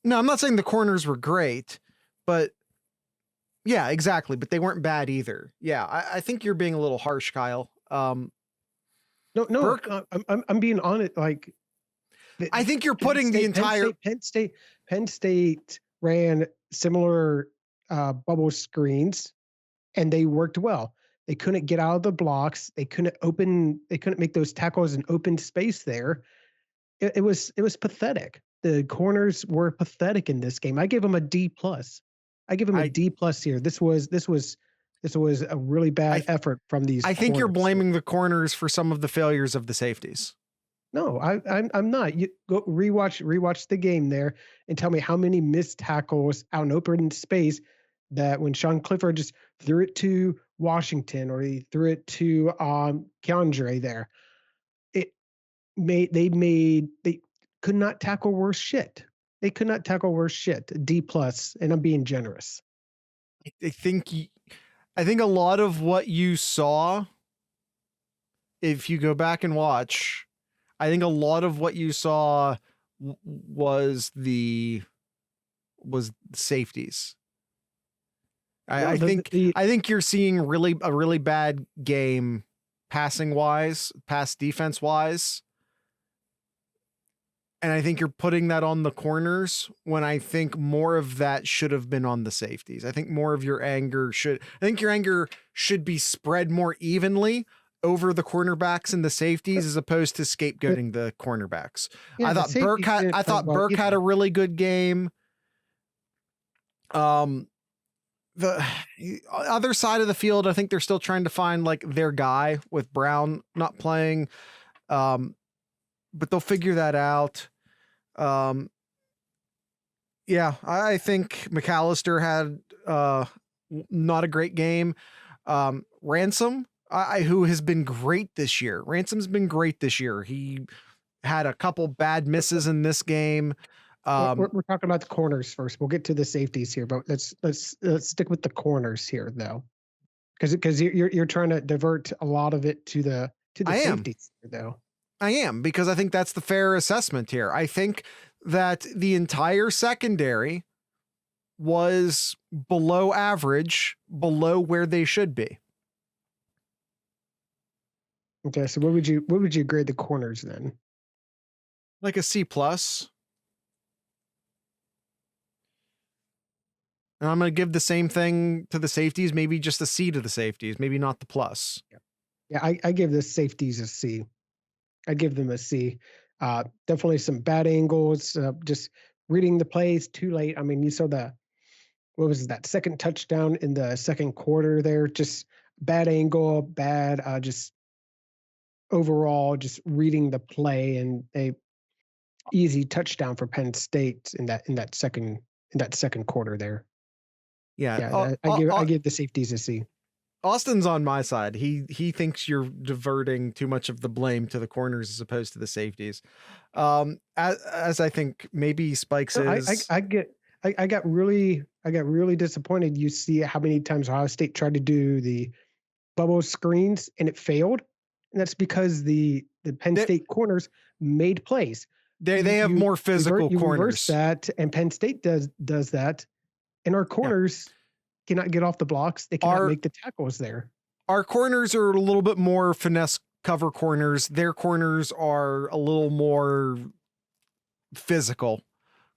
Speaker 1: I'm not saying the corners were great, but yeah, exactly. But they weren't bad either. Yeah, I think you're being a little harsh, Kyle.
Speaker 2: No, Burke, I'm being honest. Like,
Speaker 1: I think you're putting the entire
Speaker 2: Penn State ran similar bubble screens, and they worked well. They couldn't get out of the blocks. They couldn't make those tackles in open space there. It was pathetic. The corners were pathetic in this game. I give them a D plus. I give them a D plus here. This was This was a really bad effort from these
Speaker 1: I think you're
Speaker 2: corners.
Speaker 1: blaming the corners for some of the failures of the safeties.
Speaker 2: No, I'm not. You go rewatch the game there and tell me how many missed tackles out in open space that when Sean Clifford just threw it to Washington or he threw it to Keandre there, it they could not tackle worse shit. They could not tackle worse shit. D plus, and I'm being generous.
Speaker 1: I think a lot of what you saw, if you go back and watch, I think a lot of what you saw was the safeties. I think you're seeing a really bad game passing wise, pass defense wise. And I think you're putting that on the corners when I think more of that should have been on the safeties. I think more of your anger should be spread more evenly over the cornerbacks and the safeties as opposed to scapegoating the cornerbacks. Yeah, I thought Burke had a really good game. The other side of the field, I think they're still trying to find like their guy with Brown not playing. But they'll figure that out. Yeah, I think McAllister had not a great game. Ransom, who has been great this year. Ransom's been great this year. He had a couple bad misses in this game.
Speaker 2: We're talking about the corners first. We'll get to the safeties here, but let's stick with the corners here though, because you're trying to divert a lot of it to the safeties here, though.
Speaker 1: I am, because I think that's the fair assessment here. I think that the entire secondary was below average, below where they should be.
Speaker 2: Okay, so what would you grade the corners then?
Speaker 1: Like a C plus. And I'm going to give the same thing to the safeties, maybe just a C to the safeties, maybe not the plus.
Speaker 2: Yeah, I give the safeties a C. I give them a C. Definitely some bad angles, just reading the plays too late. I mean, you saw what was that second touchdown in the second quarter there, just bad angle, bad, just overall, just reading the play, and a easy touchdown for Penn State in that second quarter there.
Speaker 1: Yeah,
Speaker 2: I give the safeties a C.
Speaker 1: Austin's on my side. He thinks you're diverting too much of the blame to the corners as opposed to the safeties. As I think maybe Spikes is.
Speaker 2: I got really disappointed. You see how many times Ohio State tried to do the bubble screens and it failed, and that's because the Penn State corners made plays.
Speaker 1: They have more physical corners.
Speaker 2: Reverse that, and Penn State does that, and our corners cannot get off the blocks. They cannot make the tackles there.
Speaker 1: Our corners are a little bit more finesse cover corners. Their corners are a little more physical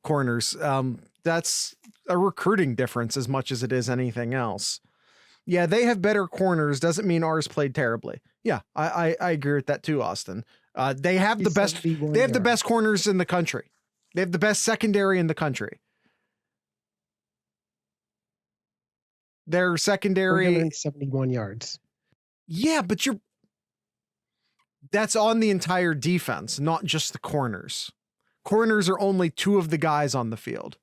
Speaker 1: corners. That's a recruiting difference as much as it is anything else. Yeah, they have better corners. Doesn't mean ours played terribly. Yeah, I agree with that too, Austin. They have the best. They have the best corners in the country. They have the best secondary in the country. Their secondary
Speaker 2: 371 yards.
Speaker 1: Yeah, but that's on the entire defense, not just the corners. Corners are only two of the guys on the field.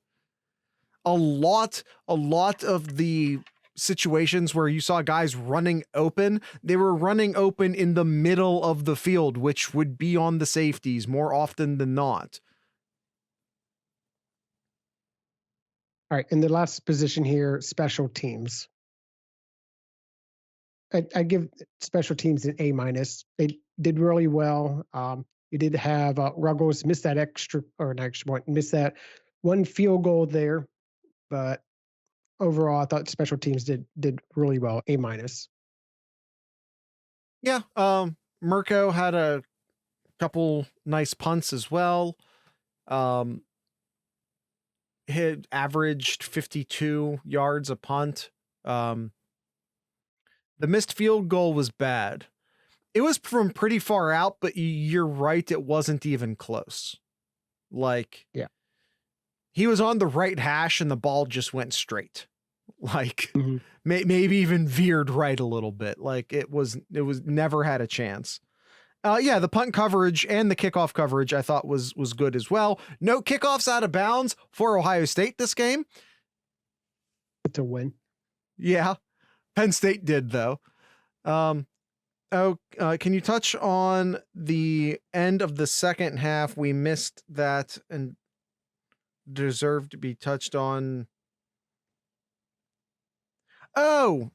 Speaker 1: A lot of the situations where you saw guys running open, they were running open in the middle of the field, which would be on the safeties more often than not.
Speaker 2: All right, and the last position here, special teams. I give special teams an A minus. They did really well. You did have Ruggles miss that miss that one field goal there, but overall, I thought special teams did really well. A minus.
Speaker 1: Yeah, Mirko had a couple nice punts as well. Had averaged 52 yards a punt. The missed field goal was bad. It was from pretty far out, but you're right, it wasn't even close. Like,
Speaker 2: yeah,
Speaker 1: he was on the right hash and the ball just went straight. Like, maybe even veered right a little bit. Like it was never had a chance. Yeah, the punt coverage and the kickoff coverage I thought was good as well. No kickoffs out of bounds for Ohio State this game.
Speaker 2: It's a win.
Speaker 1: Yeah, Penn State did though. Can you touch on the end of the second half? We missed that and deserved to be touched on. Oh,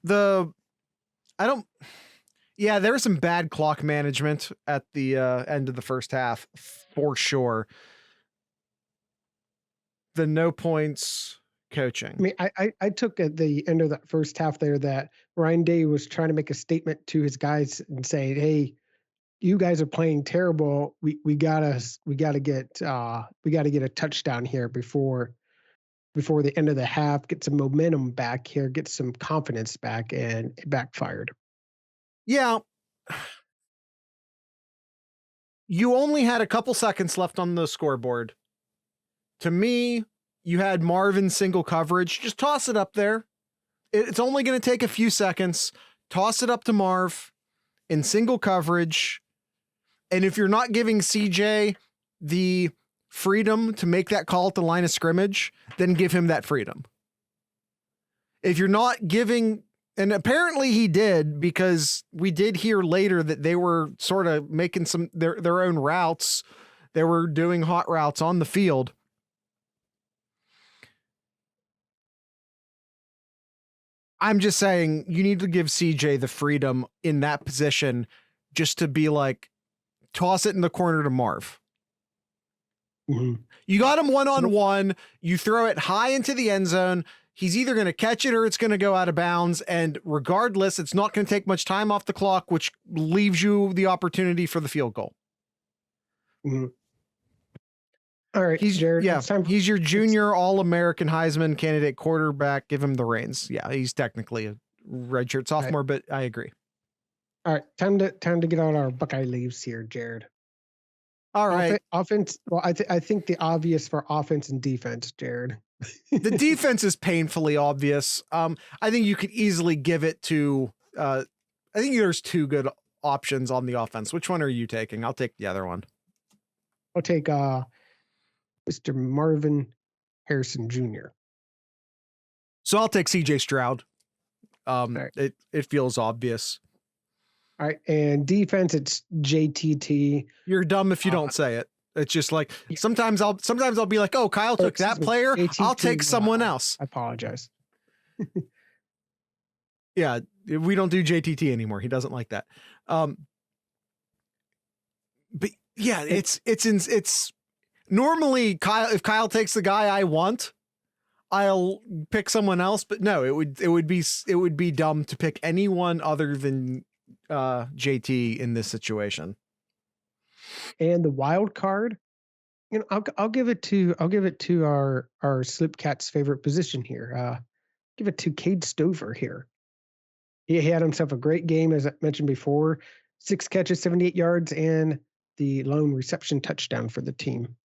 Speaker 1: yeah, there was some bad clock management at the end of the first half for sure. The no points coaching.
Speaker 2: I mean, I took at the end of that first half there that Ryan Day was trying to make a statement to his guys and saying, "Hey, you guys are playing terrible. We gotta get a touchdown here before the end of the half. Get some momentum back here. Get some confidence back." And it backfired.
Speaker 1: Yeah. You only had a couple seconds left on the scoreboard. To me, you had Marvin single coverage. Just toss it up there. It's only going to take a few seconds. Toss it up to Marv in single coverage. And if you're not giving CJ the freedom to make that call at the line of scrimmage, then give him that freedom. If you're not giving, and apparently he did, because we did hear later that they were sort of making some their own routes. They were doing hot routes on the field. I'm just saying you need to give CJ the freedom in that position just to be like, toss it in the corner to Marv.
Speaker 2: Mm-hmm.
Speaker 1: You got him one-on-one. You throw it high into the end zone. He's either going to catch it or it's going to go out of bounds. And regardless, it's not going to take much time off the clock, which leaves you the opportunity for the field goal.
Speaker 2: Mm-hmm. All right, Jared.
Speaker 1: Yeah, he's your junior All-American Heisman candidate quarterback. Give him the reins. Yeah, he's technically a redshirt sophomore, but I agree.
Speaker 2: All right, time to get on our Buckeye leaves here, Jared.
Speaker 1: All right.
Speaker 2: Offense. Well, I think the obvious for offense and defense, Jared.
Speaker 1: The defense is painfully obvious. I think you could easily give it to. I think there's two good options on the offense. Which one are you taking? I'll take the other one.
Speaker 2: I'll take Mr. Marvin Harrison Jr.
Speaker 1: So I'll take CJ Stroud.
Speaker 2: Right.
Speaker 1: It feels obvious.
Speaker 2: All right, and defense, it's JTT.
Speaker 1: You're dumb if you don't say it. It's just like sometimes I'll be like, oh, Kyle took that player. JTT, I'll take someone else.
Speaker 2: I apologize.
Speaker 1: Yeah, we don't do JTT anymore. He doesn't like that. But yeah, it's normally Kyle. If Kyle takes the guy I want, I'll pick someone else. But no, it would be dumb to pick anyone other than JT in this situation.
Speaker 2: And the wild card, I'll give it to our Slipcat's favorite position here. Give it to Cade Stover here. He had himself a great game, as I mentioned before. 6 catches, 78 yards, and the lone reception touchdown for the team.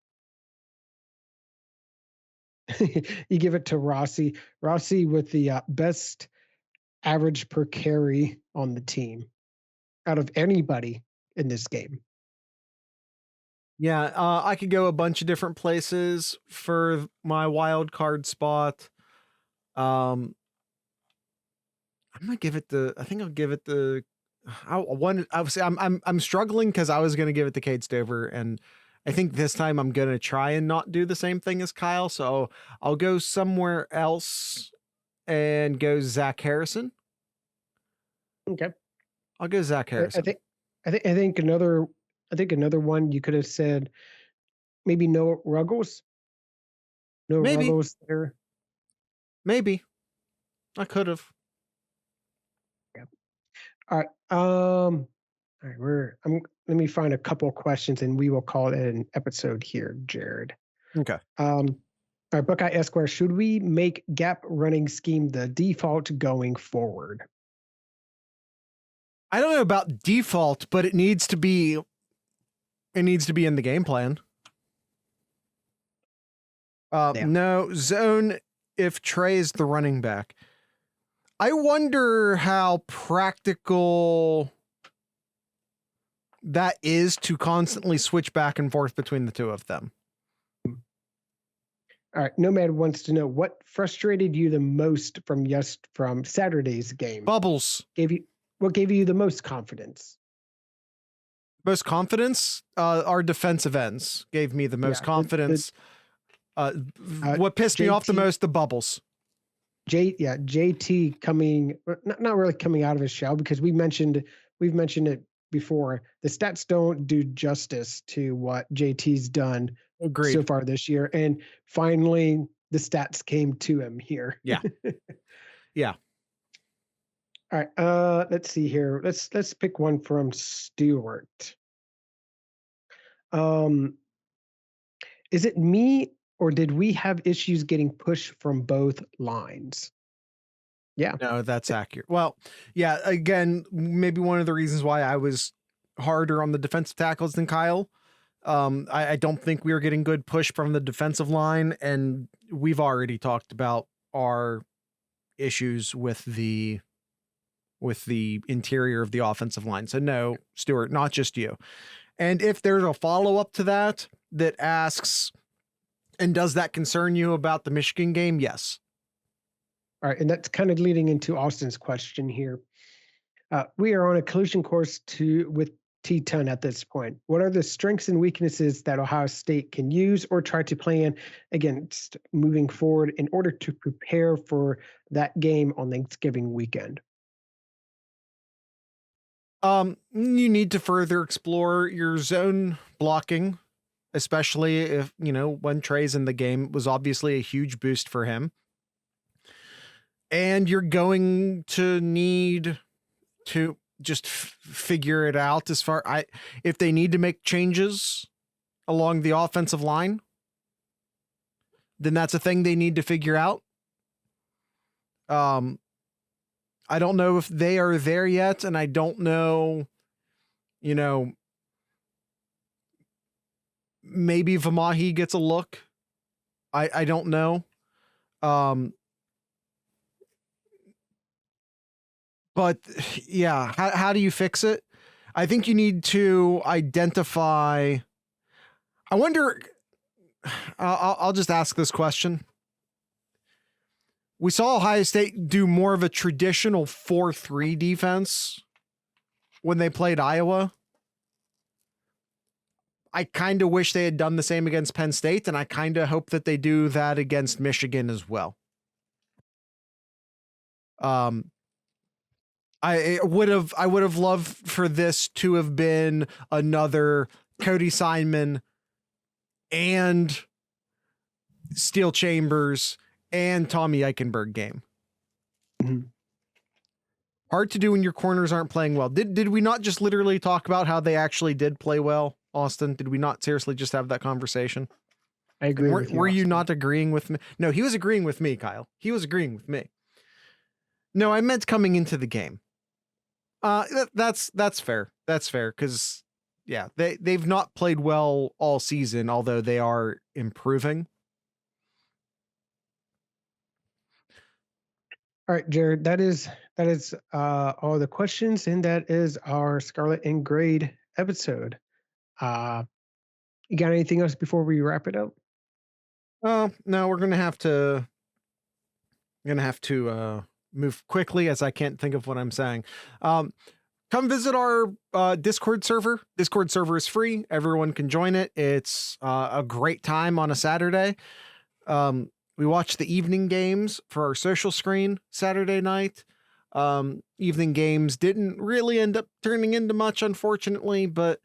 Speaker 2: You give it to Rossi. Rossi with the best average per carry on the team out of anybody in this game.
Speaker 1: Yeah, I could go a bunch of different places for my wild card spot. I'm gonna give it the. I think I'll give it the. I'm struggling because I was gonna give it to Cade Stover, and I think this time I'm gonna try and not do the same thing as Kyle. So I'll go somewhere else and go Zach Harrison.
Speaker 2: Okay,
Speaker 1: I'll go Zach Harrison.
Speaker 2: I think another one you could have said maybe Noah Ruggles. Ruggles there.
Speaker 1: Maybe I could have.
Speaker 2: Yeah. All right. All right. Let me find a couple of questions and we will call it an episode here, Jared.
Speaker 1: Okay.
Speaker 2: All right, Buckeye Esquire, should we make gap running scheme the default going forward?
Speaker 1: I don't know about default, but it needs to be in the game plan. No, zone if Trey's the running back. I wonder how practical that is to constantly switch back and forth between the two of them.
Speaker 2: All right, Nomad wants to know what frustrated you the most from Saturday's game.
Speaker 1: Bubbles.
Speaker 2: What gave you the most confidence?
Speaker 1: Most confidence? Our defensive ends gave me the most confidence. What pissed me off the most? The bubbles.
Speaker 2: JT coming, not really coming out of his shell, because we've mentioned it before. The stats don't do justice to what JT's done so far this year, and finally the stats came to him here.
Speaker 1: Yeah. Yeah.
Speaker 2: All right. Let's see here. Let's pick one from Stewart. Is it me, or did we have issues getting pushed from both lines? Yeah.
Speaker 1: No, that's accurate. Well, yeah, again, maybe one of the reasons why I was harder on the defensive tackles than Kyle. I don't think we were getting good push from the defensive line, and we've already talked about our issues with the interior of the offensive line. So no, Stuart, not just you. And if there's a follow-up to that asks, and does that concern you about the Michigan game? Yes.
Speaker 2: All right, and that's kind of leading into Austin's question here. We are on a collision course with T10 at this point. What are the strengths and weaknesses that Ohio State can use or try to plan against moving forward in order to prepare for that game on Thanksgiving weekend?
Speaker 1: You need to further explore your zone blocking, especially if, when Trey's in the game. It was obviously a huge boost for him. And you're going to need to just figure it out if they need to make changes along the offensive line, then that's a thing they need to figure out. I don't know if they are there yet, and I don't know, maybe Vamahi gets a look. I don't know. But yeah, how do you fix it? I think you need to identify. I wonder, I'll just ask this question. We saw Ohio State do more of a traditional 4-3 defense when they played Iowa. I kind of wish they had done the same against Penn State, and I kind of hope that they do that against Michigan as well. I would have loved for this to have been another Cody Simon and Steel Chambers and Tommy Eichenberg game.
Speaker 2: Mm-hmm.
Speaker 1: Hard to do when your corners aren't playing well. Did we not just literally talk about how they actually did play well, Austin? Did we not seriously just have that conversation?
Speaker 2: I agree with you.
Speaker 1: Were you not agreeing with me? No, he was agreeing with me, Kyle. He was agreeing with me. No, I meant coming into the game. That's fair. That's fair, because yeah, they've not played well all season, although they are improving.
Speaker 2: All right, Jared, that is all the questions, and that is our Scarlet and Grade episode. You got anything else before we wrap it up?
Speaker 1: No, we're gonna have to move quickly, as I can't think of what I'm saying. Come visit our Discord server. Discord server is free. Everyone can join it. It's a great time on a Saturday. We watch the evening games for our social screen Saturday night. Evening games didn't really end up turning into much, unfortunately, but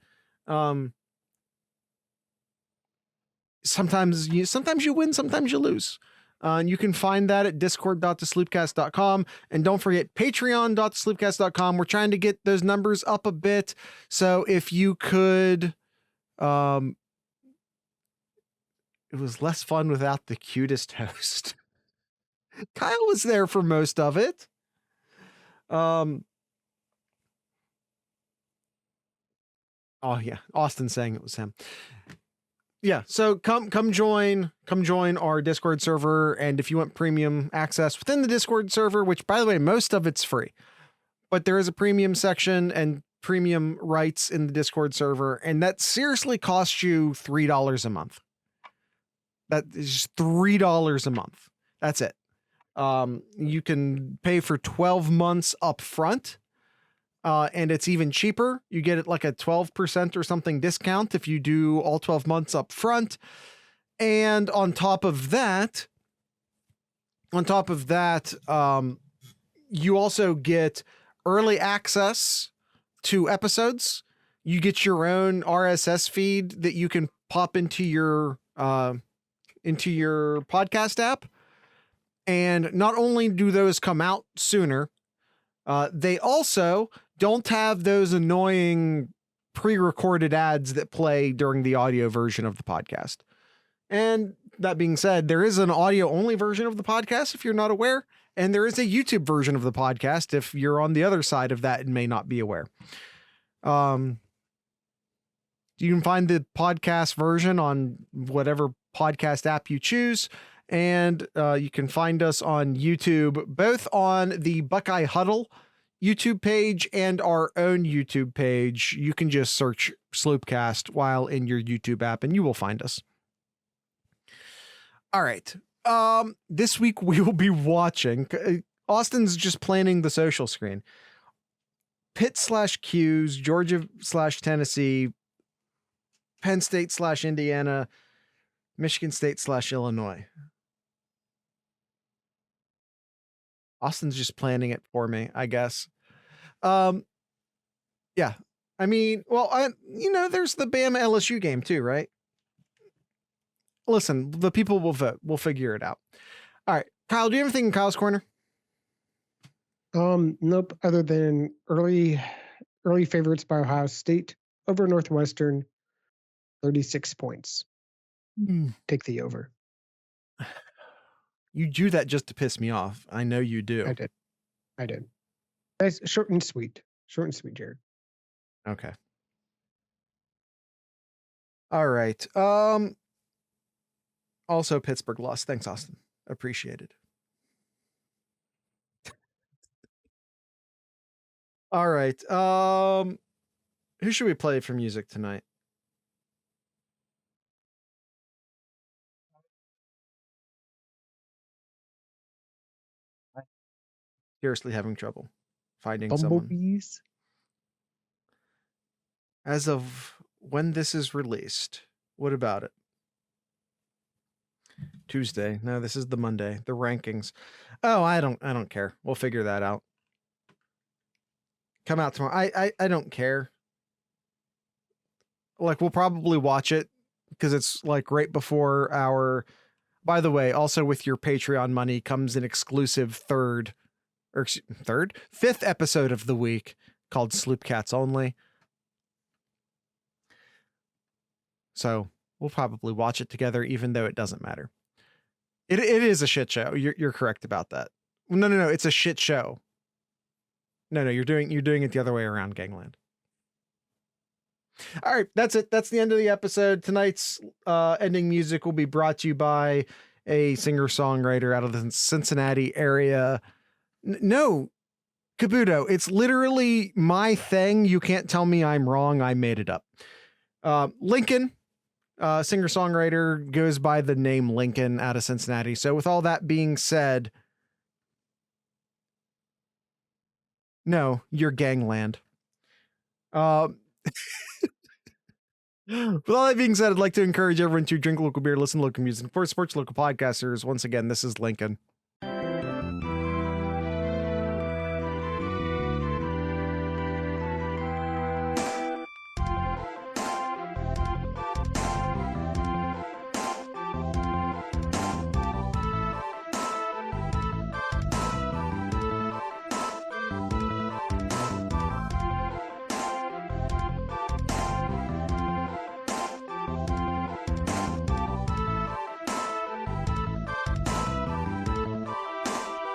Speaker 1: sometimes you win, sometimes you lose. And you can find that at discord.thesloopcast.com. And don't forget patreon.thesloopcast.com. We're trying to get those numbers up a bit. So if you could, it was less fun without the cutest host. Kyle was there for most of it. Oh yeah, Austin saying it was him. Yeah, so come join our Discord server, and if you want premium access within the Discord server, which by the way, most of it's free, but there is a premium section and premium rights in the Discord server, and that seriously costs you $3 a month. That is $3 a month. That's it. You can pay for 12 months up front. And it's even cheaper. You get it like a 12% or something discount if you do all 12 months up front. And on top of that, you also get early access to episodes. You get your own RSS feed that you can pop into your podcast app. And not only do those come out sooner, they also don't have those annoying pre-recorded ads that play during the audio version of the podcast. And that being said, there is an audio-only version of the podcast if you're not aware, and there is a YouTube version of the podcast if you're on the other side of that and may not be aware. You can find the podcast version on whatever podcast app you choose, and you can find us on YouTube, both on the Buckeye Huddle YouTube page and our own YouTube page. You can just search Sloopcast while in your YouTube app and you will find us. All right. This week we will be watching. Austin's just planning the social screen. Pitt/Q's, Georgia/Tennessee, Penn State/Indiana, Michigan State/Illinois. Austin's just planning it for me, I guess. Yeah. I mean, well, there's the Bama LSU game too, right? Listen, the people will vote. We'll figure it out. All right. Kyle, do you have anything in Kyle's corner?
Speaker 2: Nope. Other than early favorites by Ohio State over Northwestern, 36 points. Take the over.
Speaker 1: You do that just to piss me off. I know you do.
Speaker 2: I did. Nice, short and sweet, Jared.
Speaker 1: Okay. All right. Also, Pittsburgh lost. Thanks, Austin. Appreciate it. All right. Who should we play for music tonight? Seriously having trouble finding
Speaker 2: Bumblebees.
Speaker 1: Someone. As of when this is released, what about it? Tuesday. No, this is the Monday. The rankings. Oh, I don't care. We'll figure that out. Come out tomorrow. I don't care. Like, we'll probably watch it because it's like right before our. By the way, also with your Patreon money comes an exclusive fifth episode of the week called Sloopcats Only. So we'll probably watch it together, even though it doesn't matter. It is a shit show. You're correct about that. No. It's a shit show. No. You're doing it the other way around, Gangland. All right, that's it. That's the end of the episode. Tonight's ending music will be brought to you by a singer-songwriter out of the Cincinnati area. No, Kabuto, it's literally my thing. You can't tell me I'm wrong. I made it up. Lincoln, singer-songwriter, goes by the name Lincoln out of Cincinnati. So with all that being said, no, you're gangland. With all that being said, I'd like to encourage everyone to drink local beer, listen to local music, and support local podcasters. Once again, this is Lincoln.